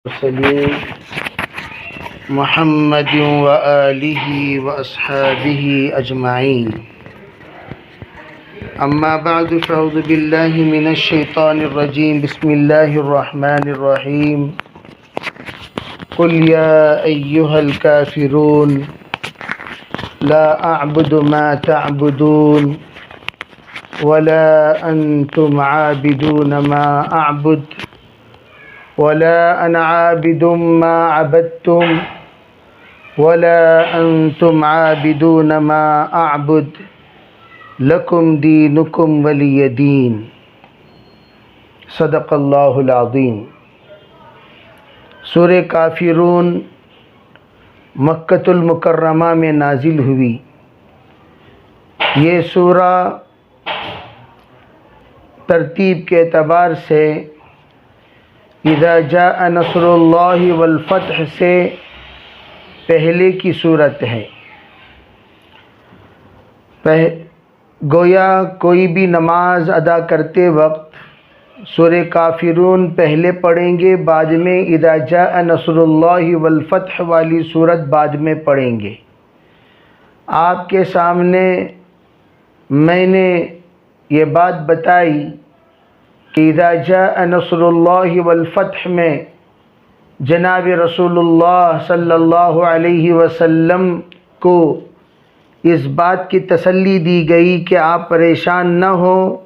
المرسلين محمد وآله وأصحابه أجمعين أما بعد فأعوذ بالله من الشيطان الرجيم بسم الله الرحمن الرحيم قل يا أيها الكافرون لا أعبد ما تعبدون ولا أنتم عابدون ما أعبد ولا أنا عابد ما عبدتم ولا أنتم عابدون ما أعبد لكم دينكم ولي دين صدق اللہ العظیم۔ سورہ کافرون مکۃ المکرمہ میں نازل ہوئی۔ یہ سورہ ترتیب کے اعتبار سے اذا جاء نصر اللہ والفتح سے پہلے کی صورت ہے۔ گویا کوئی بھی نماز ادا کرتے وقت سورہ کافرون پہلے پڑھیں گے، بعد میں اذا جاء نصر اللہ والفتح والی صورت بعد میں پڑھیں گے۔ آپ کے سامنے میں نے یہ بات بتائی کہ اذا جاء نصر اللہ والفتح میں جناب رسول اللہ صلی اللہ علیہ وسلم کو اس بات کی تسلی دی گئی کہ آپ پریشان نہ ہوں،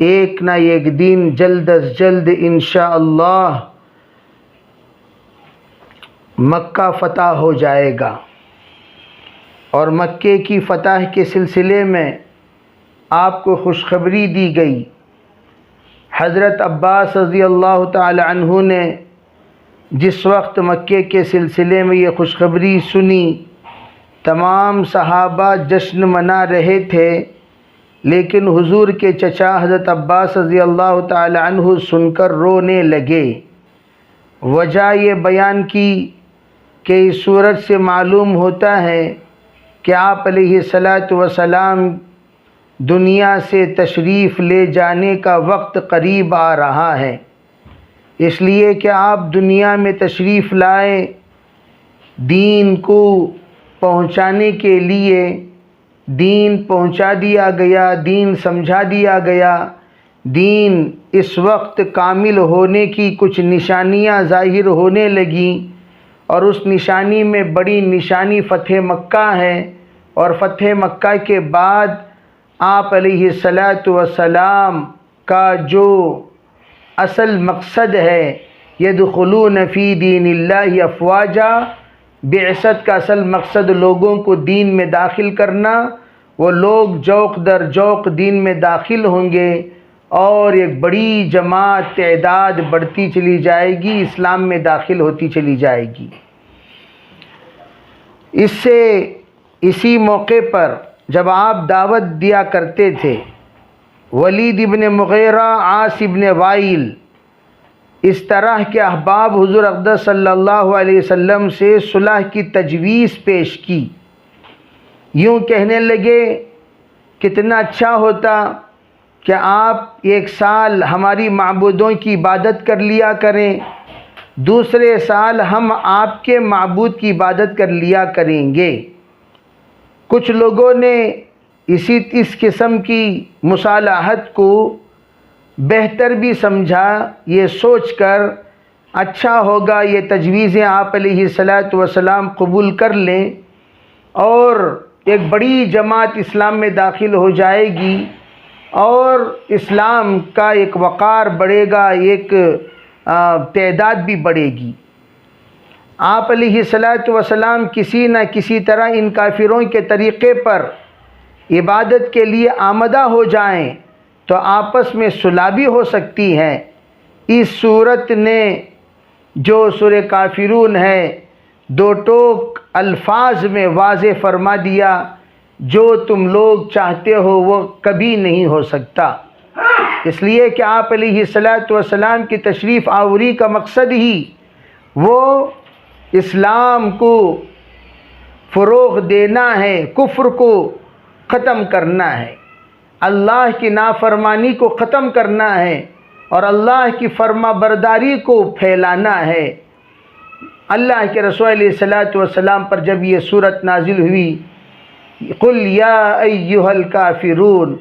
ایک نہ ایک دن جلد از جلد انشاءاللہ مکہ فتح ہو جائے گا۔ اور مکے کی فتح کے سلسلے میں آپ کو خوشخبری دی گئی۔ حضرت عباس رضی اللہ تعالی عنہ نے جس وقت مکے کے سلسلے میں یہ خوشخبری سنی، تمام صحابہ جشن منا رہے تھے، لیکن حضور کے چچا حضرت عباس رضی اللہ تعالی عنہ سن کر رونے لگے۔ وجہ یہ بیان کی کہ اس صورت سے معلوم ہوتا ہے کہ آپ علیہ الصلاۃ والسلام دنیا سے تشریف لے جانے کا وقت قریب آ رہا ہے، اس لیے کہ آپ دنیا میں تشریف لائے دین کو پہنچانے کے لیے۔ دین پہنچا دیا گیا، دین سمجھا دیا گیا، دین اس وقت کامل ہونے کی کچھ نشانیاں ظاہر ہونے لگیں، اور اس نشانی میں بڑی نشانی فتح مکہ ہے۔ اور فتح مکہ کے بعد آپ علیہ الصلاۃ والسلام کا جو اصل مقصد ہے یدخلون فی دین اللہ افواجا، بعثت کا اصل مقصد لوگوں کو دین میں داخل کرنا، وہ لوگ جوق در جوق دین میں داخل ہوں گے اور ایک بڑی جماعت تعداد بڑھتی چلی جائے گی، اسلام میں داخل ہوتی چلی جائے گی۔ اسی موقع پر جب آپ دعوت دیا کرتے تھے، ولید ابن مغیرہ، عاص ابن وائل، اس طرح کے احباب حضور اقدس صلی اللہ علیہ وسلم سے صلح کی تجویز پیش کی۔ یوں کہنے لگے کتنا اچھا ہوتا کہ آپ ایک سال ہماری معبودوں کی عبادت کر لیا کریں، دوسرے سال ہم آپ کے معبود کی عبادت کر لیا کریں گے۔ کچھ لوگوں نے اس قسم کی مصالحت کو بہتر بھی سمجھا، یہ سوچ کر اچھا ہوگا یہ تجویزیں آپ علیہ الصلاۃ والسلام قبول کر لیں اور ایک بڑی جماعت اسلام میں داخل ہو جائے گی اور اسلام کا ایک وقار بڑھے گا، ایک تعداد بھی بڑھے گی۔ آپ علیہ الصلاۃ والسلام کسی نہ کسی طرح ان کافروں کے طریقے پر عبادت کے لیے آمدہ ہو جائیں تو آپس میں صلح بھی ہو سکتی ہے۔ اس صورت نے جو سورہ کافرون ہے دو ٹوک الفاظ میں واضح فرما دیا، جو تم لوگ چاہتے ہو وہ کبھی نہیں ہو سکتا۔ اس لیے کہ آپ علیہ الصلاۃ والسلام کی تشریف آوری کا مقصد ہی وہ اسلام کو فروغ دینا ہے، کفر کو ختم کرنا ہے، اللہ کی نافرمانی کو ختم کرنا ہے، اور اللہ کی فرما برداری کو پھیلانا ہے۔ اللہ کے رسول علیہ الصلوۃ والسلام پر جب یہ صورت نازل ہوئی، قل یا ایھا الکافرون،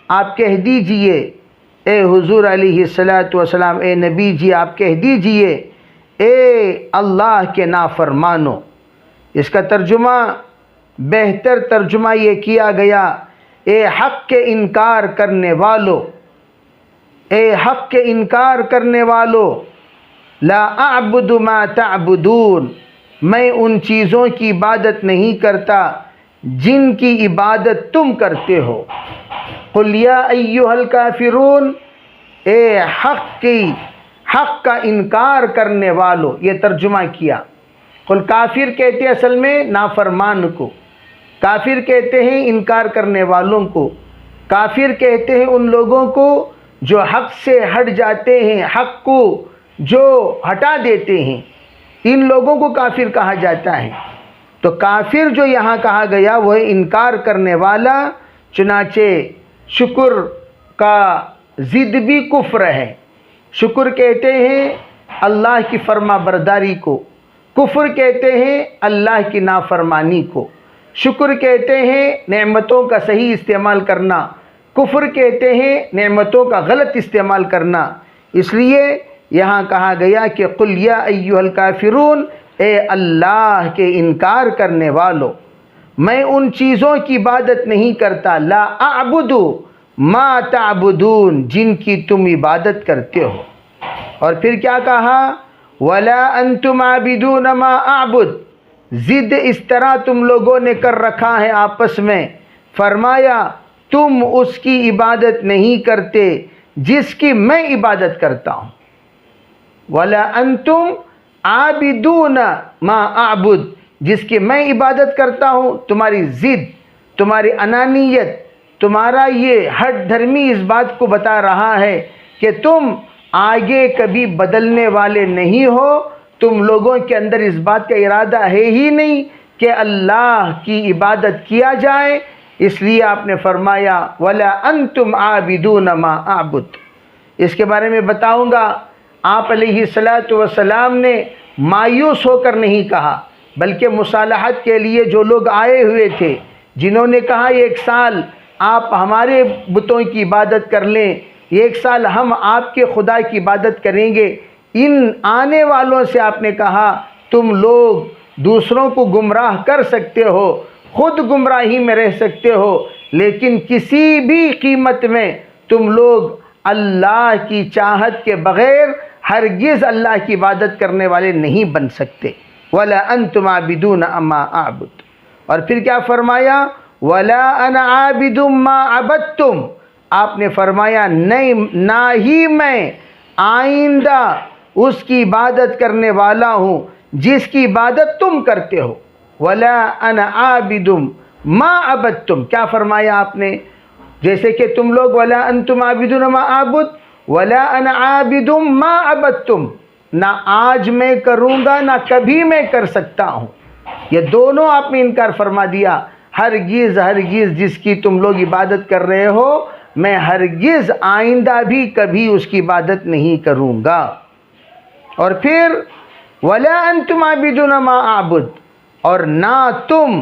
آپ کہہ دیجئے اے حضور علیہ الصلوۃ والسلام، اے نبی جی آپ کہہ دیجئے اے اللہ کے نافرمانو۔ اس کا ترجمہ، بہتر ترجمہ یہ کیا گیا، اے حق کے انکار کرنے والو، اے حق کے انکار کرنے والو، لا اعبد ما تعبدون، میں ان چیزوں کی عبادت نہیں کرتا جن کی عبادت تم کرتے ہو۔ قل یا ایھا الکافرون، اے حق کا انکار کرنے والو، یہ ترجمہ کیا۔ قل کافر کہتے ہیں اصل میں نافرمان کو، کافر کہتے ہیں انکار کرنے والوں کو، کافر کہتے ہیں ان لوگوں کو جو حق سے ہٹ جاتے ہیں، حق کو جو ہٹا دیتے ہیں، ان لوگوں کو کافر کہا جاتا ہے۔ تو کافر جو یہاں کہا گیا وہ انکار کرنے والا، چنانچہ شکر کا ضد بھی کفر ہے۔ شکر کہتے ہیں اللہ کی فرما برداری کو، کفر کہتے ہیں اللہ کی نافرمانی کو۔ شکر کہتے ہیں نعمتوں کا صحیح استعمال کرنا، کفر کہتے ہیں نعمتوں کا غلط استعمال کرنا۔ اس لیے یہاں کہا گیا کہ قل یا ایھا الکافرون، اے اللہ کے انکار کرنے والو، میں ان چیزوں کی عبادت نہیں کرتا، لا اعبد ما تعبدون، جن کی تم عبادت کرتے ہو۔ اور پھر کیا کہا، ولا انتم عابدون ما اعبد، ضد اس طرح تم لوگوں نے کر رکھا ہے آپس میں، فرمایا تم اس کی عبادت نہیں کرتے جس کی میں عبادت کرتا ہوں۔ ولا انتم عابدون ما اعبد، جس کی میں عبادت کرتا ہوں، تمہاری ضد، تمہاری انانیت، تمہارا یہ ہٹ دھرمی اس بات کو بتا رہا ہے کہ تم آگے کبھی بدلنے والے نہیں ہو، تم لوگوں کے اندر اس بات کا ارادہ ہے ہی نہیں کہ اللہ کی عبادت کیا جائے، اس لیے آپ نے فرمایا ولا انتم عابدون ما اعبد۔ اس کے بارے میں بتاؤں گا، آپ علیہ الصلوۃ والسلام نے مایوس ہو کر نہیں کہا، بلکہ مصالحت کے لیے جو لوگ آئے ہوئے تھے، جنہوں نے کہا ایک سال آپ ہمارے بتوں کی عبادت کر لیں، ایک سال ہم آپ کے خدا کی عبادت کریں گے، ان آنے والوں سے آپ نے کہا تم لوگ دوسروں کو گمراہ کر سکتے ہو، خود گمراہی میں رہ سکتے ہو، لیکن کسی بھی قیمت میں تم لوگ اللہ کی چاہت کے بغیر ہرگز اللہ کی عبادت کرنے والے نہیں بن سکتے۔ ولا انتم عابدون ما اعبد۔ اور پھر کیا فرمایا، ولا انا عابد ما عبدتم، آپ نے فرمایا نہیں، نہ ہی میں آئندہ اس کی عبادت کرنے والا ہوں جس کی عبادت تم کرتے ہو۔ ولا انا عابد ما عبدتم، کیا فرمایا آپ نے، جیسے کہ تم لوگ ولا انتم عابدون ما اعبد، ولا انا عابد ما عبدتم، نہ آج میں کروں گا نہ کبھی میں کر سکتا ہوں، یہ دونوں آپ نے انکار فرما دیا۔ ہرگز جس کی تم لوگ عبادت کر رہے ہو، میں ہرگز آئندہ بھی کبھی اس کی عبادت نہیں کروں گا۔ اور پھر ولا انتم عابدون ما اعبد، اور نہ تم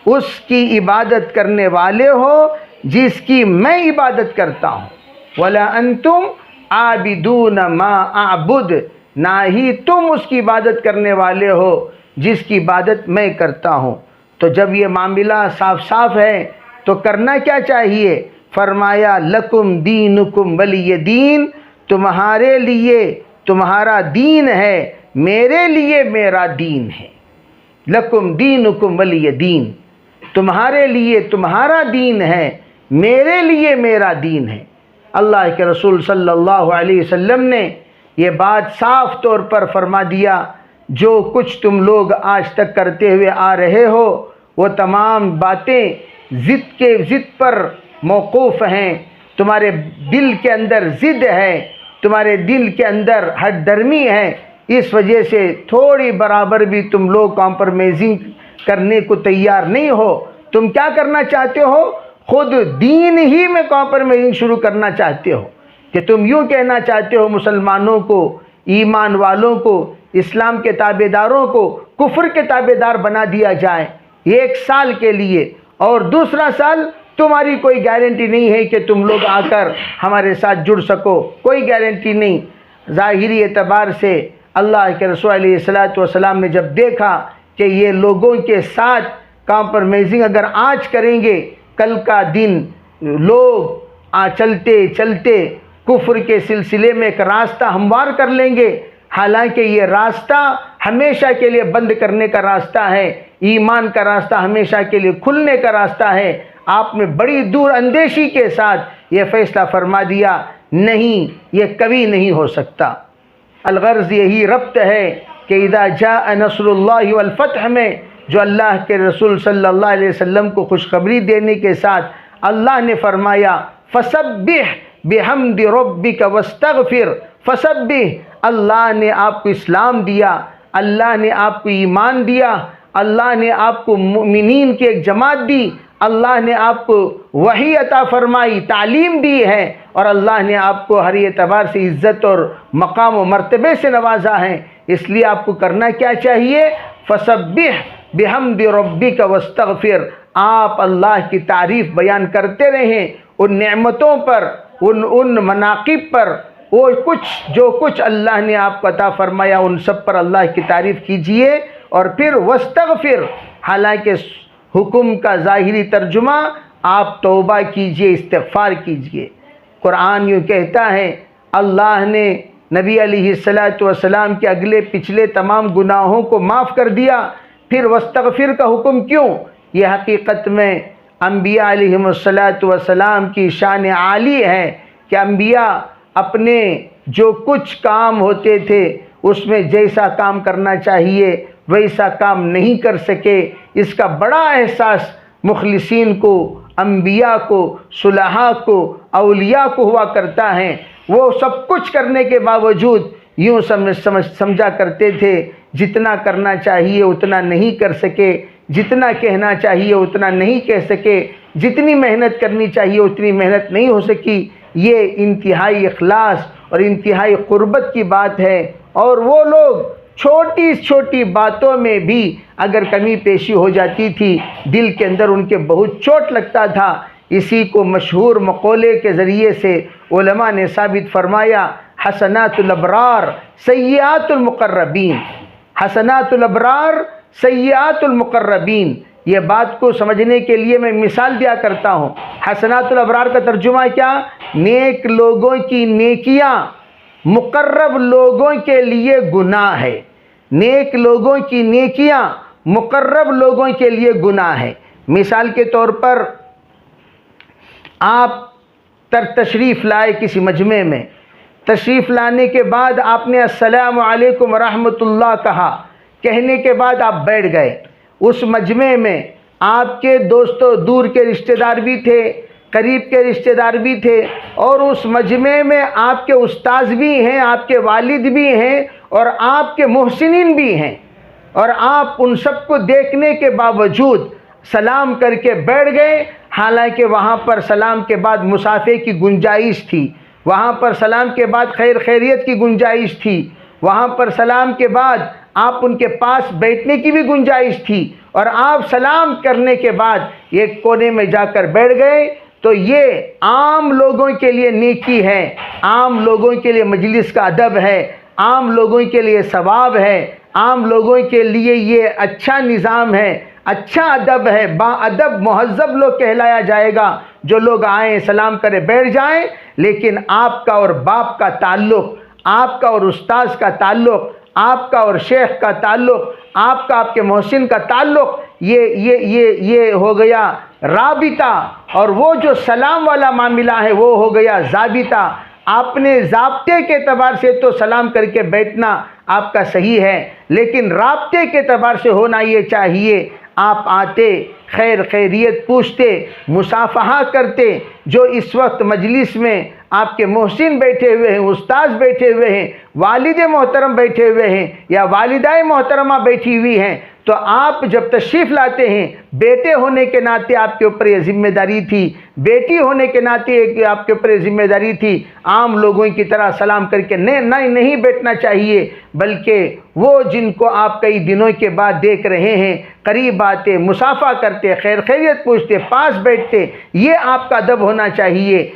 اس کی عبادت کرنے والے ہو جس کی میں عبادت کرتا ہوں۔ ولا انتم عابدون ما اعبد، نہ ہی تم اس کی عبادت کرنے والے ہو جس کی عبادت میں کرتا ہوں۔ تو جب یہ معاملہ صاف صاف ہے تو کرنا کیا چاہیے، فرمایا لکم دینکم ولی دین، تمہارے لیے تمہارا دین ہے، میرے لیے میرا دین ہے۔ لکم دینکم ولی دین، تمہارے لیے تمہارا دین ہے، میرے لیے میرا دین ہے۔ اللہ کے رسول صلی اللہ علیہ وسلم نے یہ بات صاف طور پر فرما دیا، جو کچھ تم لوگ آج تک کرتے ہوئے آ رہے ہو وہ تمام باتیں ضد پر موقوف ہیں، تمہارے دل کے اندر ضد ہے، تمہارے دل کے اندر ہٹ درمی ہے، اس وجہ سے تھوڑی برابر بھی تم لوگ کمپرومائزنگ کرنے کو تیار نہیں ہو۔ تم کیا کرنا چاہتے ہو، خود دین ہی میں کمپرومائزنگ شروع کرنا چاہتے ہو، کہ تم یوں کہنا چاہتے ہو مسلمانوں کو، ایمان والوں کو، اسلام کے تابع داروں کو کفر کے تابع دار بنا دیا جائے 1 سال کے لیے، اور دوسرا سال تمہاری کوئی گارنٹی نہیں ہے کہ تم لوگ آ کر ہمارے ساتھ جڑ سکو، کوئی گارنٹی نہیں۔ ظاہری اعتبار سے اللہ کے رسول علیہ السلام نے جب دیکھا کہ یہ لوگوں کے ساتھ کمپرومائزنگ اگر آج کریں گے، کل کا دن لوگ چلتے چلتے کفر کے سلسلے میں ایک راستہ ہموار کر لیں گے، حالانکہ یہ راستہ ہمیشہ کے لیے بند کرنے کا راستہ ہے، ایمان کا راستہ ہمیشہ کے لیے کھلنے کا راستہ ہے۔ آپ نے بڑی دور اندیشی کے ساتھ یہ فیصلہ فرما دیا، نہیں، یہ کبھی نہیں ہو سکتا۔ الغرض یہی ربط ہے کہ اذا جاء نصر اللہ والفتح میں جو اللہ کے رسول صلی اللہ علیہ وسلم کو خوشخبری دینے کے ساتھ اللہ نے فرمایا فسبح بحمد ربک واستغفر، فسبح، اللہ نے آپ کو اسلام دیا، اللہ نے آپ کو ایمان دیا، اللہ نے آپ کو مومنین کی ایک جماعت دی، اللہ نے آپ کو وحی عطا فرمائی، تعلیم دی ہے، اور اللہ نے آپ کو ہر اعتبار سے عزت اور مقام و مرتبے سے نوازا ہے۔ اس لیے آپ کو کرنا کیا چاہیے؟ فسبح بحمد ربک واستغفر، آپ اللہ کی تعریف بیان کرتے رہیں ان نعمتوں پر، ان مناقب پر، وہ جو کچھ اللہ نے آپ کو عطا فرمایا ان سب پر اللہ کی تعریف کیجئے، اور پھر واستغفر، حالانکہ حکم کا ظاہری ترجمہ آپ توبہ کیجئے، استغفار کیجئے۔ قرآن یوں کہتا ہے اللہ نے نبی علیہ السلام کے اگلے پچھلے تمام گناہوں کو معاف کر دیا، پھر واستغفر کا حکم کیوں؟ یہ حقیقت میں انبیاء علیہ السلام کی شان عالی ہے کہ انبیاء اپنے جو کچھ کام ہوتے تھے اس میں جیسا کام کرنا چاہیے ویسا کام نہیں کر سکے۔ اس کا بڑا احساس مخلصین کو، انبیاء کو، صلحاء کو، اولیاء کو ہوا کرتا ہے۔ وہ سب کچھ کرنے کے باوجود یوں سمجھا کرتے تھے جتنا کرنا چاہیے اتنا نہیں کر سکے، جتنا کہنا چاہیے اتنا نہیں کہہ سکے، جتنی محنت کرنی چاہیے اتنی محنت نہیں ہو سکی۔ یہ انتہائی اخلاص اور انتہائی قربت کی بات ہے، اور وہ لوگ چھوٹی چھوٹی باتوں میں بھی اگر کمی پیشی ہو جاتی تھی دل کے اندر ان کے بہت چوٹ لگتا تھا۔ اسی کو مشہور مقولے کے ذریعے سے علماء نے ثابت فرمایا حسنات الابرار سیئات المقربین، حسنات الابرار سیئات المقربین۔ یہ بات کو سمجھنے کے لیے میں مثال دیا کرتا ہوں۔ حسنات الابرار کا ترجمہ کیا؟ نیک لوگوں کی نیکیاں مقرب لوگوں کے لیے گناہ ہے، نیک لوگوں کی نیکیاں مقرب لوگوں کے لیے گناہ ہے۔ مثال کے طور پر آپ تشریف لائے کسی مجمع میں، تشریف لانے کے بعد آپ نے السلام علیکم ورحمۃ اللہ کہا، کہنے کے بعد آپ بیٹھ گئے۔ اس مجمع میں آپ کے دوستوں، دور کے رشتہ دار بھی تھے، قریب کے رشتہ دار بھی تھے، اور اس مجمع میں آپ کے استاذ بھی ہیں، آپ کے والد بھی ہیں، اور آپ کے محسنین بھی ہیں، اور آپ ان سب کو دیکھنے کے باوجود سلام کر کے بیٹھ گئے، حالانکہ وہاں پر سلام کے بعد مصافحے کی گنجائش تھی، وہاں پر سلام کے بعد خیر خیریت کی گنجائش تھی، وہاں پر سلام کے بعد آپ ان کے پاس بیٹھنے کی بھی گنجائش تھی، اور آپ سلام کرنے کے بعد ایک کونے میں جا کر بیٹھ گئے۔ تو یہ عام لوگوں کے لیے نیکی ہے، عام لوگوں کے لیے مجلس کا ادب ہے، عام لوگوں کے لیے ثواب ہے، عام لوگوں کے لیے یہ اچھا نظام ہے، اچھا ادب ہے، با ادب مہذب لوگ کہلایا جائے گا۔ جو لوگ آئیں سلام کرے بیٹھ جائیں، لیکن آپ کا اور باپ کا تعلق، آپ کا اور استاذ کا تعلق، آپ کا اور شیخ کا تعلق، آپ کا آپ کے محسن کا تعلق، یہ ہو گیا رابطہ، اور وہ جو سلام والا معاملہ ہے وہ ہو گیا ضابطہ۔ آپ نے ضابطے کے اعتبار سے تو سلام کر کے بیٹھنا آپ کا صحیح ہے، لیکن رابطے کے اعتبار سے ہونا یہ چاہیے آپ آتے، خیر خیریت پوچھتے، مصافحہ کرتے۔ جو اس وقت مجلس میں آپ کے محسن بیٹھے ہوئے ہیں، استاذ بیٹھے ہوئے ہیں، والد محترم بیٹھے ہوئے ہیں یا والدائے محترمہ بیٹھی ہوئی ہیں، تو آپ جب تشریف لاتے ہیں، بیٹے ہونے کے ناطے آپ کے اوپر یہ ذمہ داری تھی، بیٹی ہونے کے ناطے آپ کے اوپر یہ ذمہ داری تھی، عام لوگوں کی طرح سلام کر کے نہیں بیٹھنا چاہیے، بلکہ وہ جن کو آپ کئی دنوں کے بعد دیکھ رہے ہیں، قریب آتے، مصافحہ کرتے، خیر خیریت پوچھتے، پاس بیٹھتے، یہ آپ کا ادب ہونا چاہیے۔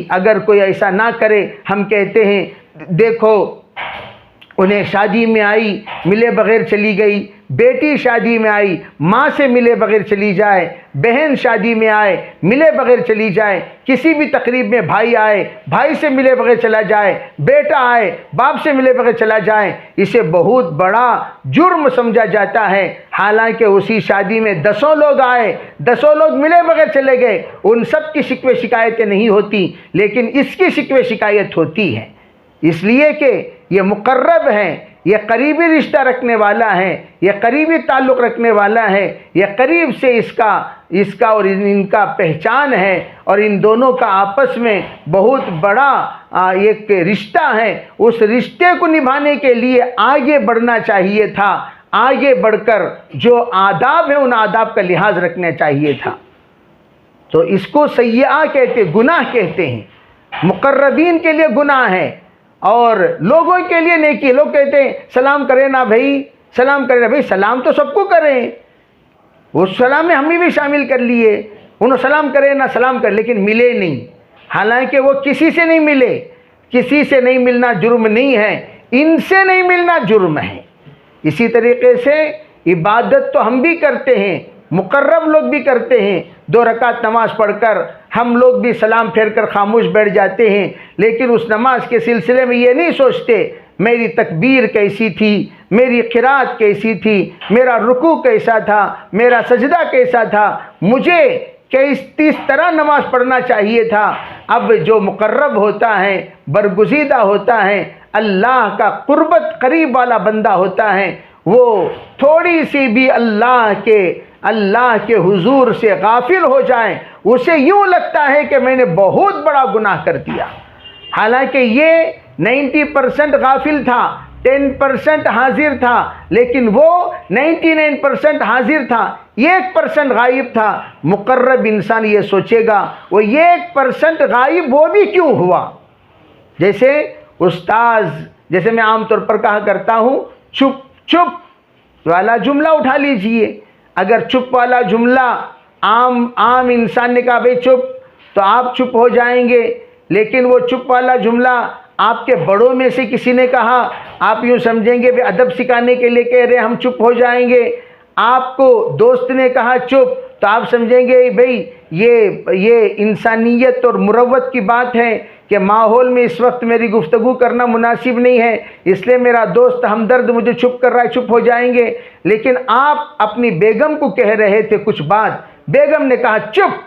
اگر کوئی ایسا نہ کرے، ہم کہتے ہیں دیکھو انہیں شادی میں آئی ملے بغیر چلی گئی، بیٹی شادی میں آئی ماں سے ملے بغیر چلی جائے، بہن شادی میں آئے ملے بغیر چلی جائے، کسی بھی تقریب میں بھائی آئے بھائی سے ملے بغیر چلا جائے، بیٹا آئے باپ سے ملے بغیر چلا جائے، اسے بہت بڑا جرم سمجھا جاتا ہے۔ حالانکہ اسی شادی میں 10 لوگ آئے، 10 لوگ ملے بغیر چلے گئے، ان سب کی شکوے شکایتیں نہیں ہوتی، لیکن اس کی شکوے شکایت ہوتی ہے، اس لیے کہ یہ مقرب ہے، یہ قریبی رشتہ رکھنے والا ہے، یہ قریبی تعلق رکھنے والا ہے، یہ قریب سے اس کا اور ان کا پہچان ہے، اور ان دونوں کا آپس میں بہت بڑا ایک رشتہ ہے۔ اس رشتے کو نبھانے کے لیے آگے بڑھنا چاہیے تھا، آگے بڑھ کر جو آداب ہیں ان آداب کا لحاظ رکھنا چاہیے تھا۔ تو اس کو سیئہ کہتے، گناہ کہتے ہیں، مقربین کے لیے گناہ ہے اور لوگوں کے لیے نیکی۔ لوگ کہتے ہیں سلام کریں نا بھائی، سلام کریں نا بھائی، سلام تو سب کو کریں، وہ سلام میں ہم بھی شامل کر لیے، انہوں سلام کریں نا سلام کر، لیکن ملے نہیں، حالانکہ وہ کسی سے نہیں ملے۔ کسی سے نہیں ملنا جرم نہیں ہے، ان سے نہیں ملنا جرم ہے۔ اسی طریقے سے عبادت تو ہم بھی کرتے ہیں، مقرب لوگ بھی کرتے ہیں، 2 رکعت نماز پڑھ کر ہم لوگ بھی سلام پھیر کر خاموش بیٹھ جاتے ہیں، لیکن اس نماز کے سلسلے میں یہ نہیں سوچتے میری تکبیر کیسی تھی، میری قرات کیسی تھی، میرا رکوع کیسا تھا، میرا سجدہ کیسا تھا، مجھے کس طرح نماز پڑھنا چاہیے تھا۔ اب جو مقرب ہوتا ہے، برگزیدہ ہوتا ہے، اللہ کا قربت قریب والا بندہ ہوتا ہے، وہ تھوڑی سی بھی اللہ کے حضور سے غافل ہو جائیں، اسے یوں لگتا ہے کہ میں نے بہت بڑا گناہ کر دیا، حالانکہ یہ 90% غافل تھا، 10% حاضر تھا، لیکن وہ 99% حاضر تھا، 1% غائب تھا۔ مقرب انسان یہ سوچے گا وہ 1% غائب وہ بھی کیوں ہوا؟ جیسے میں عام طور پر کہا کرتا ہوں، چپ چپ والا جملہ اٹھا لیجئے۔ اگر چپ والا جملہ عام انسان نے کہا بھئی چپ، تو آپ چپ ہو جائیں گے، لیکن وہ چپ والا جملہ آپ کے بڑوں میں سے کسی نے کہا، آپ یوں سمجھیں گے بھئی ادب سکھانے کے لیے کہہ رہے ہم چپ ہو جائیں گے۔ آپ کو دوست نے کہا چپ، تو آپ سمجھیں گے بھئی یہ انسانیت اور مروت کی بات ہے کہ ماحول میں اس وقت میری گفتگو کرنا مناسب نہیں ہے، اس لیے میرا دوست ہمدرد مجھے چپ کر رہا ہے، چپ ہو جائیں گے۔ لیکن آپ اپنی بیگم کو کہہ رہے تھے کچھ بات، بیگم نے کہا چپ۔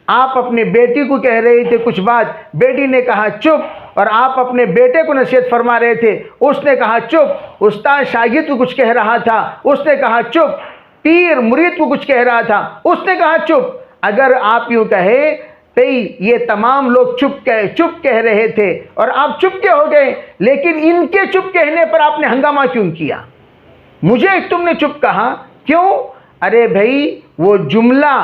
آپ اپنے بیٹی کو کہہ رہے تھے کچھ بات، بیٹی نے کہا چپ۔ اور آپ اپنے بیٹے کو نصیحت فرما رہے تھے، اس نے کہا چپ۔ استاد شاگرد کو کچھ کہہ رہا تھا، اس نے کہا چپ۔ پیر مرید کو کچھ کہہ رہا تھا، اس نے کہا چپ۔ اگر آپ یوں کہے یہ تمام لوگ چپ کہہ رہے تھے اور آپ چپ کے ہو گئے، لیکن ان کے چپ کہنے پر آپ نے ہنگامہ کیوں کیا؟ مجھے تم نے چپ کہا کیوں؟ ارے بھائی وہ جملہ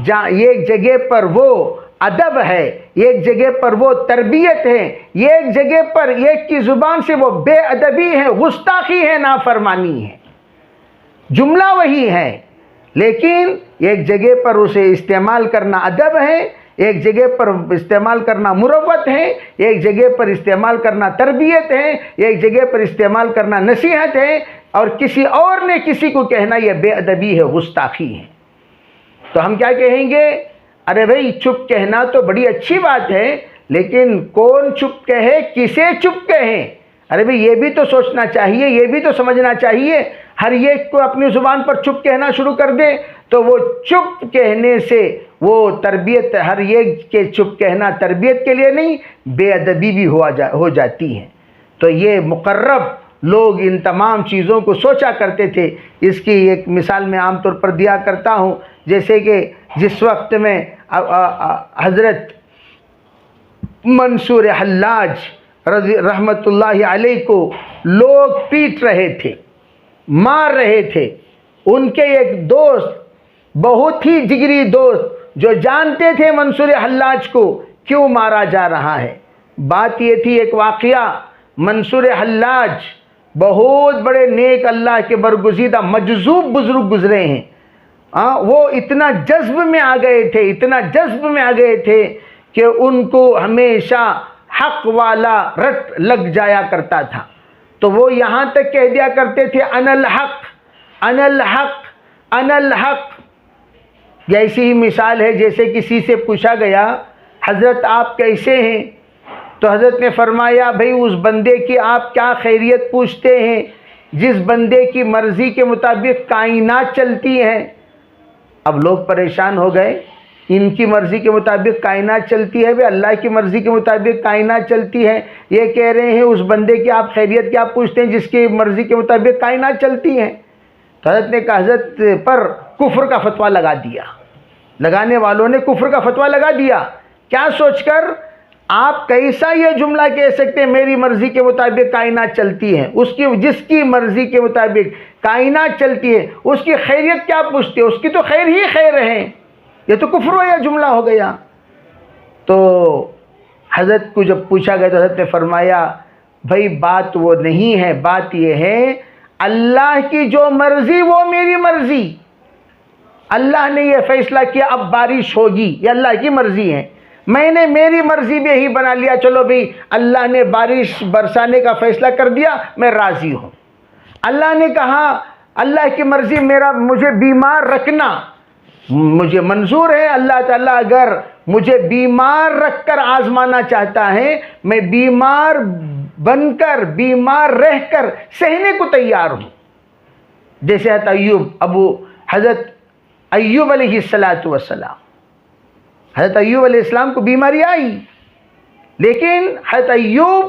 ایک جگہ پر وہ ادب ہے، ایک جگہ پر وہ تربیت ہے، ایک جگہ پر ایک کی زبان سے وہ بے ادبی ہے، گستاخی ہے، نافرمانی ہے۔ جملہ وہی ہے، لیکن ایک جگہ پر اسے استعمال کرنا ادب ہے، ایک جگہ پر استعمال کرنا مروت ہے، ایک جگہ پر استعمال کرنا تربیت ہے، ایک جگہ پر استعمال کرنا نصیحت ہے، اور کسی اور نے کسی کو کہنا یہ بے ادبی ہے، گستاخی ہے۔ تو ہم کیا کہیں گے؟ ارے بھائی چپ کہنا تو بڑی اچھی بات ہے، لیکن کون چپ کہے، کسے چپ کہیں؟ ارے بھائی یہ بھی تو سوچنا چاہیے، یہ بھی تو سمجھنا چاہیے۔ ہر ایک کو اپنی زبان پر چپ کہنا شروع کر دے تو وہ چپ کہنے سے وہ تربیت، ہر ایک کے چپ کہنا تربیت کے لیے نہیں، بے ادبی بھی ہو جاتی ہے۔ تو یہ مقرب لوگ ان تمام چیزوں کو سوچا کرتے تھے۔ اس کی ایک مثال میں عام طور پر دیا کرتا ہوں، جیسے کہ جس وقت میں حضرت منصور حلاج رحمت اللہ علیہ کو لوگ پیٹ رہے تھے، مار رہے تھے، ان کے ایک دوست، بہت ہی جگری دوست، جو جانتے تھے منصور حلاج کو کیوں مارا جا رہا ہے، بات یہ تھی، ایک واقعہ، منصور حلاج بہت بڑے نیک اللہ کے برگزیدہ مجذوب بزرگ گزرے ہیں، وہ اتنا جذب میں آ گئے تھے، اتنا جذب میں آ گئے تھے کہ ان کو ہمیشہ حق والا رٹ لگ جایا کرتا تھا، تو وہ یہاں تک کہہ دیا کرتے تھے انا الحق انا الحق انا الحق۔ ایسی ہی مثال ہے جیسے کسی سے پوچھا گیا حضرت آپ کیسے ہیں، تو حضرت نے فرمایا بھئی اس بندے کی آپ کیا خیریت پوچھتے ہیں جس بندے کی مرضی کے مطابق کائنات چلتی ہیں۔ اب لوگ پریشان ہو گئے، ان کی مرضی کے مطابق کائنات چلتی ہے، وہ اللہ کی مرضی کے مطابق کائنات چلتی ہے، یہ کہہ رہے ہیں اس بندے کی آپ خیریت کیا پوچھتے ہیں جس کی مرضی کے مطابق کائنات چلتی ہیں۔ تو حضرت نے کہا، حضرت پر کفر کا فتویٰ لگا دیا، لگانے والوں نے کفر کا فتویٰ لگا دیا، کیا سوچ کر آپ کیسا یہ جملہ کہہ سکتے ہیں میری مرضی کے مطابق کائنات چلتی ہے، اس کی جس کی مرضی کے مطابق کائنات چلتی ہے اس کی خیریت کیا پوچھتے ہیں، اس کی تو خیر ہی خیر ہے، یہ تو کفر یا جملہ ہو گیا۔ تو حضرت کو جب پوچھا گیا تو حضرت نے فرمایا بھائی بات وہ نہیں ہے، بات یہ ہے اللہ کی جو مرضی وہ میری مرضی، اللہ نے یہ فیصلہ کیا اب بارش ہوگی، یہ اللہ کی مرضی ہے، میں نے میری مرضی بھی یہی بنا لیا، چلو بھئی اللہ نے بارش برسانے کا فیصلہ کر دیا، میں راضی ہوں۔ اللہ نے کہا اللہ کی مرضی مجھے بیمار رکھنا مجھے منظور ہے، اللہ تعالیٰ اگر مجھے بیمار رکھ کر آزمانا چاہتا ہے میں بیمار بن کر بیمار رہ کر سہنے کو تیار ہوں۔ جیسے حضرت ایوب علیہ السلام، حضرت ایوب علیہ السلام کو بیماری آئی، لیکن حضرت ایوب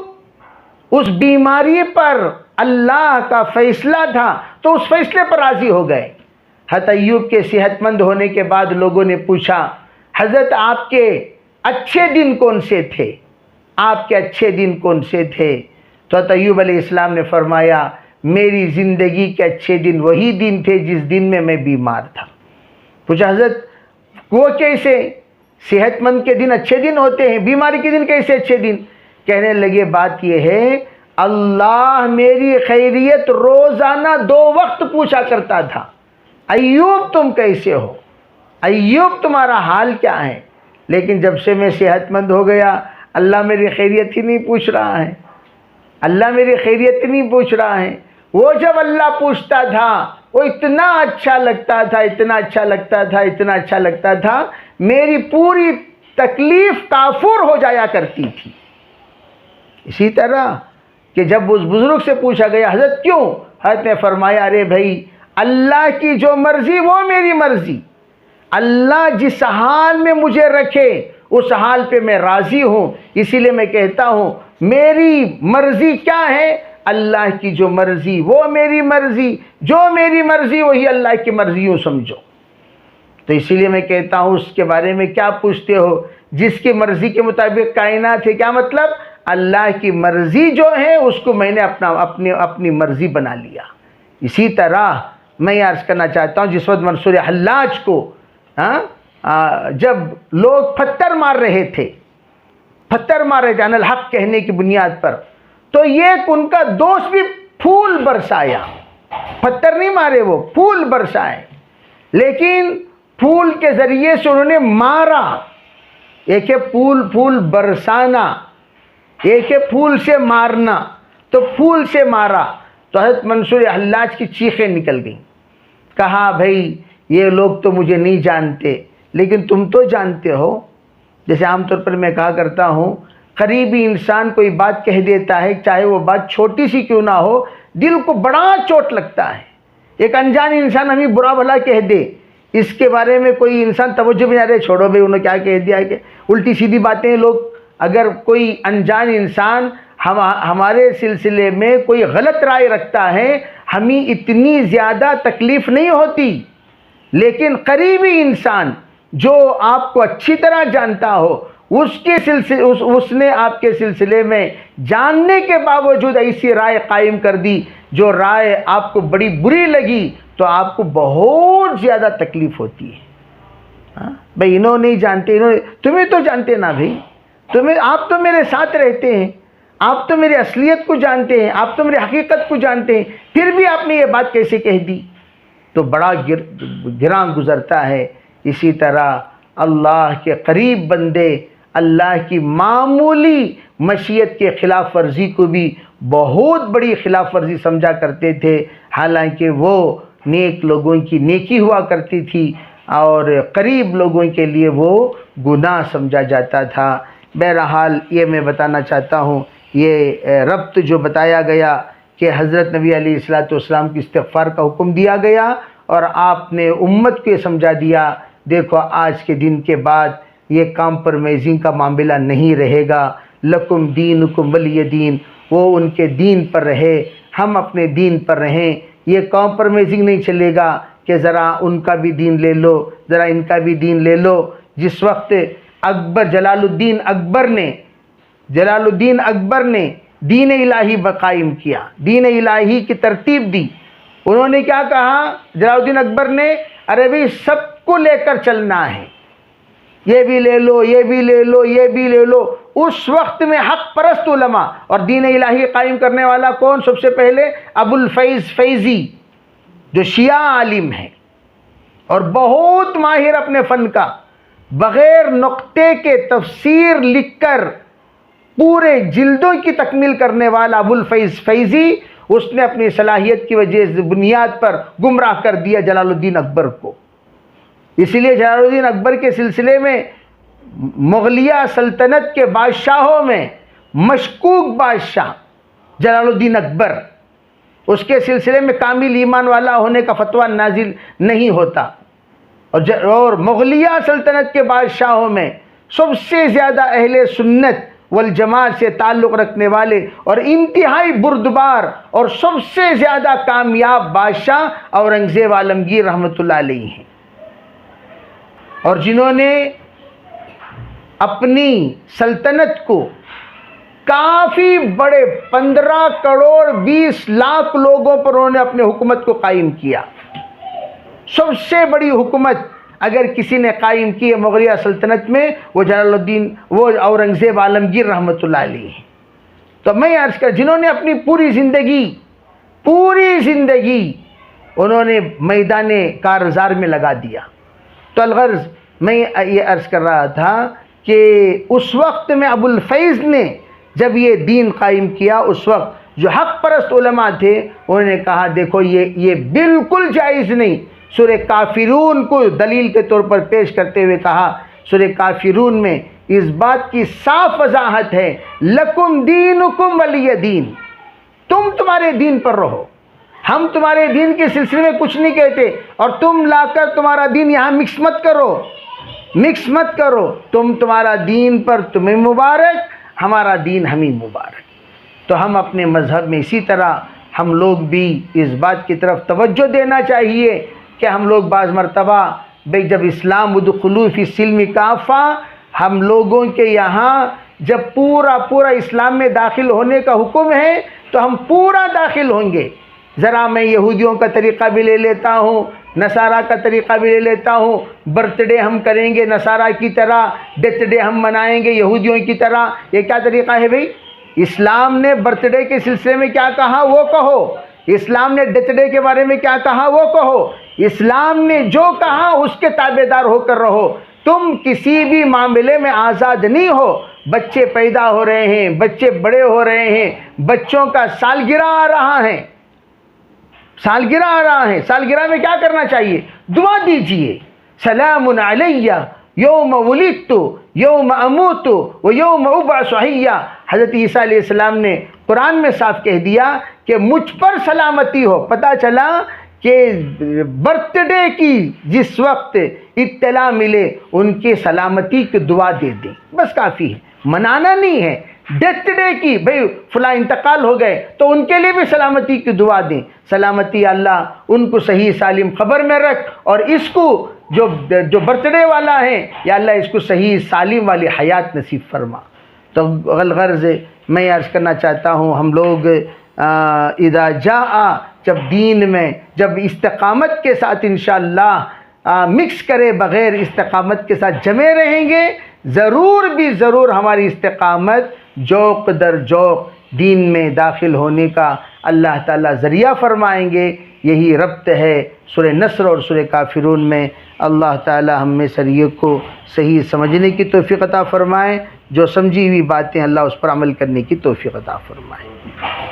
اس بیماری پر اللہ کا فیصلہ تھا تو اس فیصلے پر راضی ہو گئے۔ حضرت ایوب کے صحت مند ہونے کے بعد لوگوں نے پوچھا حضرت آپ کے اچھے دن کون سے تھے، آپ کے اچھے دن کون سے تھے؟ تو حضرت ایوب علیہ السلام نے فرمایا میری زندگی کے اچھے دن وہی دن تھے جس دن میں بیمار تھا۔ پوچھا حضرت وہ کیسے؟ صحت مند کے دن اچھے دن ہوتے ہیں، بیماری کے دن کیسے اچھے دن؟ کہنے لگے بات یہ ہے اللہ میری خیریت روزانہ 2 وقت پوچھا کرتا تھا، ایوب تم کیسے ہو، ایوب تمہارا حال کیا ہے، لیکن جب سے میں صحت مند ہو گیا اللہ میری خیریت ہی نہیں پوچھ رہا ہے، اللہ میری خیریت ہی نہیں پوچھ رہا ہے۔ وہ جب اللہ پوچھتا تھا وہ اتنا اچھا لگتا تھا، اتنا اچھا لگتا تھا، اتنا اچھا لگتا تھا، میری پوری تکلیف کافور ہو جایا کرتی تھی۔ اسی طرح کہ جب اس بزرگ سے پوچھا گیا حضرت کیوں، حضرت نے فرمایا ارے بھائی اللہ کی جو مرضی وہ میری مرضی، اللہ جس حال میں مجھے رکھے اس حال پہ میں راضی ہوں، اسی لیے میں کہتا ہوں میری مرضی کیا ہے، اللہ کی جو مرضی وہ میری مرضی، جو میری مرضی وہی اللہ کی مرضی، یوں سمجھو۔ تو اسی لیے میں کہتا ہوں اس کے بارے میں کیا پوچھتے ہو، جس کی مرضی کے مطابق کائنات ہے، کیا مطلب اللہ کی مرضی جو ہے اس کو میں نے اپنی مرضی بنا لیا۔ اسی طرح میں عرض کرنا چاہتا ہوں جس وقت منصور حلاج کو جب لوگ پتھر مار رہے تھے ان الحق کہنے کی بنیاد پر، تو یہ ان کا دوست بھی پھول برسایا، پتھر نہیں مارے، وہ پھول برسائے، لیکن پھول کے ذریعے سے انہوں نے مارا۔ ایک ہے پھول برسانا، ایک ہے پھول سے مارنا، تو پھول سے مارا تو حضرت منصور حلاج کی چیخیں نکل گئیں، کہا بھائی یہ لوگ تو مجھے نہیں جانتے لیکن تم تو جانتے ہو۔ جیسے عام طور پر میں کہا کرتا ہوں قریبی انسان کوئی بات کہہ دیتا ہے، چاہے وہ بات چھوٹی سی کیوں نہ ہو، دل کو بڑا چوٹ لگتا ہے۔ ایک انجان انسان ہمیں برا بھلا کہہ دے، اس کے بارے میں کوئی انسان توجہ بھی نہ دے، چھوڑو بھائی انہوں نے کیا کہہ دیا، کہ الٹی سیدھی باتیں لوگ، اگر کوئی انجان انسان ہمارے سلسلے میں کوئی غلط رائے رکھتا ہے ہمیں اتنی زیادہ تکلیف نہیں ہوتی، لیکن قریبی انسان جو آپ کو اچھی طرح جانتا ہو اس نے آپ کے سلسلے میں جاننے کے باوجود ایسی رائے قائم کر دی جو رائے آپ کو بڑی بری لگی، تو آپ کو بہت زیادہ تکلیف ہوتی ہے۔ بھئی انہوں نہیں جانتے، تمہیں تو جانتے نا بھئی، آپ تو میرے ساتھ رہتے ہیں، آپ تو میری اصلیت کو جانتے ہیں، آپ تو میری حقیقت کو جانتے ہیں، پھر بھی آپ نے یہ بات کیسے کہہ دی؟ تو بڑا گراں گزرتا ہے۔ اسی طرح اللہ کے قریب بندے اللہ کی معمولی مشیت کے خلاف ورزی کو بھی بہت بڑی خلاف ورزی سمجھا کرتے تھے، حالانکہ وہ نیک لوگوں کی نیکی ہوا کرتی تھی اور قریب لوگوں کے لیے وہ گناہ سمجھا جاتا تھا۔ بہرحال یہ میں بتانا چاہتا ہوں، یہ ربط جو بتایا گیا کہ حضرت نبی علیہ السلام کی استغفار کا حکم دیا گیا اور آپ نے امت کو یہ سمجھا دیا، دیکھو آج کے دن کے بعد یہ کمپرومائزنگ کا معاملہ نہیں رہے گا، لکم دینکم ولی دین، وہ ان کے دین پر رہے، ہم اپنے دین پر رہیں، یہ کمپرومائزنگ نہیں چلے گا کہ ذرا ان کا بھی دین لے لو، ذرا ان کا بھی دین لے لو۔ جس وقت جلال الدین اکبر نے دین الہی قائم کیا، دین الہی کی ترتیب دی، انہوں نے کیا کہا جلال الدین اکبر نے؟ ارے بھئی سب کو لے کر چلنا ہے، یہ بھی لے لو، یہ بھی لے لو، یہ بھی لے لو۔ اس وقت میں حق پرست علماء اور دین الہی قائم کرنے والا کون؟ سب سے پہلے ابو الفیض فیضی جو شیعہ عالم ہے اور بہت ماہر اپنے فن کا، بغیر نقطے کے تفسیر لکھ کر پورے جلدوں کی تکمیل کرنے والا ابو الفیض فیضی، اس نے اپنی صلاحیت کی وجہ سے بنیاد پر گمراہ کر دیا جلال الدین اکبر کو۔ اس لیے جلال الدین اکبر کے سلسلے میں مغلیہ سلطنت کے بادشاہوں میں مشکوک بادشاہ جلال الدین اکبر، اس کے سلسلے میں کامل ایمان والا ہونے کا فتویٰ نازل نہیں ہوتا، اور مغلیہ سلطنت کے بادشاہوں میں سب سے زیادہ اہل سنت والجماعت سے تعلق رکھنے والے اور انتہائی بردبار اور سب سے زیادہ کامیاب بادشاہ اورنگزیب عالمگیر رحمۃ اللہ علیہ ہیں، اور جنہوں نے اپنی سلطنت کو کافی بڑے 15 کروڑ 20 لاکھ لوگوں پر انہوں نے اپنے حکومت کو قائم کیا۔ سب سے بڑی حکومت اگر کسی نے قائم کی ہے مغلیہ سلطنت میں، وہ وہ اورنگزیب عالمگیر رحمۃ اللہ علیہ ہیں۔ تو میں عرض کر، جنہوں نے اپنی پوری زندگی انہوں نے میدان کارزار میں لگا دیا۔ تو الغرض میں یہ عرض کر رہا تھا کہ اس وقت میں ابو الفیض نے جب یہ دین قائم کیا، اس وقت جو حق پرست علماء تھے انہوں نے کہا دیکھو یہ بالکل جائز نہیں۔ سورہ کافرون کو دلیل کے طور پر پیش کرتے ہوئے کہا، سورہ کافرون میں اس بات کی صاف وضاحت ہے، لکم دینکم ولی دین، تم تمہارے دین پر رہو، ہم تمہارے دین کے سلسلے میں کچھ نہیں کہتے، اور تم لا کر تمہارا دین یہاں مکس مت کرو، تم تمہارا دین پر تمہیں مبارک، ہمارا دین ہمیں مبارک۔ تو ہم اپنے مذہب میں اسی طرح ہم لوگ بھی اس بات کی طرف توجہ دینا چاہیے کہ ہم لوگ بعض مرتبہ جب اسلام ادخلوا فی السلم کافہ، ہم لوگوں کے یہاں جب پورا اسلام میں داخل ہونے کا حکم ہے تو ہم پورا داخل ہوں گے۔ ذرا میں یہودیوں کا طریقہ بھی لے لیتا ہوں، نصارہ کا طریقہ بھی لے لیتا ہوں، برتھ ڈے ہم کریں گے نصارہ کی طرح، ڈیتھ ڈے ہم منائیں گے یہودیوں کی طرح۔ یہ کیا طریقہ ہے بھئی؟ اسلام نے برتھ ڈے کے سلسلے میں کیا کہا وہ کہو، اسلام نے ڈیتھ ڈے کے بارے میں کیا کہا وہ کہو، اسلام نے جو کہا اس کے تابع دار ہو کر رہو۔ تم کسی بھی معاملے میں آزاد نہیں ہو۔ بچے پیدا ہو رہے ہیں، بچے بڑے ہو رہے ہیں، بچوں کا سالگرہ آ رہا ہے، سالگرہ میں کیا کرنا چاہیے؟ دعا دیجئے، سلام علیہ یوم ولدت یوم اموت و یوم ابعث حیا۔ حضرت عیسیٰ علیہ السلام نے قرآن میں صاف کہہ دیا کہ مجھ پر سلامتی ہو۔ پتہ چلا کہ برتھ ڈے کی جس وقت اطلاع ملے ان کی سلامتی کی دعا دے دیں، بس کافی ہے، منانا نہیں ہے۔ ڈیتھ ڈے کی بھئی فلاں انتقال ہو گئے تو ان کے لیے بھی سلامتی کی دعا دیں، سلامتی اللہ ان کو صحیح سالم خبر میں رکھ، اور اس کو جو برتھڈے والا ہے، یا اللہ اس کو صحیح سالم والی حیات نصیب فرما۔ تو غرض میں عرض کرنا چاہتا ہوں، ہم لوگ اذا جاء، جب دین میں جب استقامت کے ساتھ انشاءاللہ مکس کرے بغیر استقامت کے ساتھ جمے رہیں گے، ضرور بھی ضرور ہماری استقامت جوق در جوق دین میں داخل ہونے کا اللہ تعالیٰ ذریعہ فرمائیں گے۔ یہی ربط ہے سورہ نصر اور سورہ کافرون میں۔ اللہ تعالیٰ ہم میں سریے کو صحیح سمجھنے کی توفیق عطا فرمائے، جو سمجھی ہوئی باتیں اللہ اس پر عمل کرنے کی توفیق عطا فرمائے۔